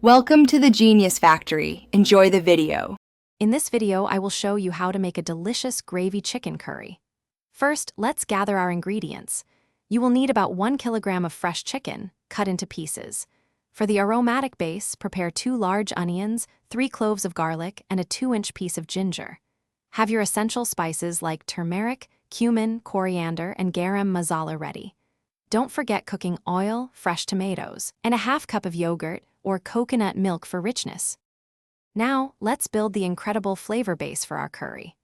Welcome to the Genius Factory. Enjoy the video. In this video, I will show you how to make a delicious gravy chicken curry. First, let's gather our ingredients. You will need about 1 kilogram of fresh chicken, cut into pieces. For the aromatic base, prepare 2 large onions, 3 cloves of garlic, and a 2-inch piece of ginger. Have your essential spices like turmeric, cumin, coriander, and garam masala ready. Don't forget cooking oil, fresh tomatoes, and a half cup of yogurt or coconut milk for richness. Now, let's build the incredible flavor base for our curry.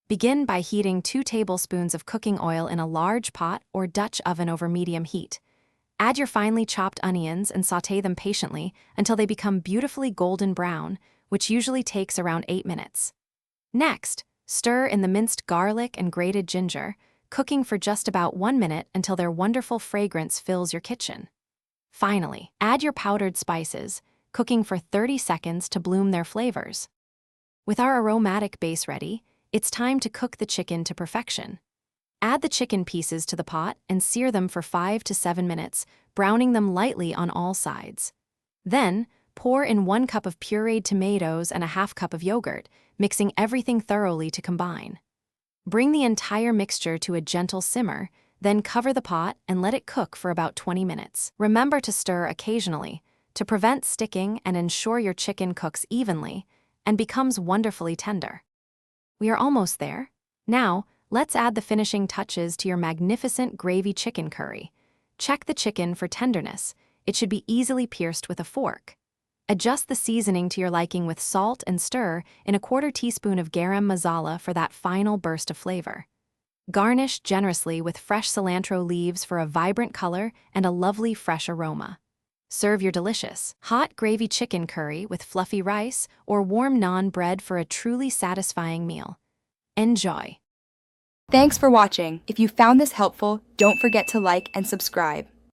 Begin by heating 2 tablespoons of cooking oil in a large pot or Dutch oven over medium heat. Add your finely chopped onions and sauté them patiently until they become beautifully golden brown, which usually takes around 8 minutes. Next, stir in the minced garlic and grated ginger, cooking for just about 1 minute until their wonderful fragrance fills your kitchen. Finally, add your powdered spices, cooking for 30 seconds to bloom their flavors. With our aromatic base ready, it's time to cook the chicken to perfection. Add the chicken pieces to the pot and sear them for 5 to 7 minutes, browning them lightly on all sides. Then, pour in 1 cup of pureed tomatoes and a half cup of yogurt, mixing everything thoroughly to combine. Bring the entire mixture to a gentle simmer, then cover the pot and let it cook for about 20 minutes. Remember to stir occasionally to prevent sticking and ensure your chicken cooks evenly and becomes wonderfully tender. We are almost there. Now, let's add the finishing touches to your magnificent gravy chicken curry. Check the chicken for tenderness. It should be easily pierced with a fork. Adjust the seasoning to your liking with salt and stir in a 1/4 teaspoon of garam masala for that final burst of flavor. Garnish generously with fresh cilantro leaves for a vibrant color and a lovely fresh aroma. Serve your delicious, hot gravy chicken curry with fluffy rice or warm naan bread for a truly satisfying meal. Enjoy! Thanks for watching. If you found this helpful, don't forget to like and subscribe.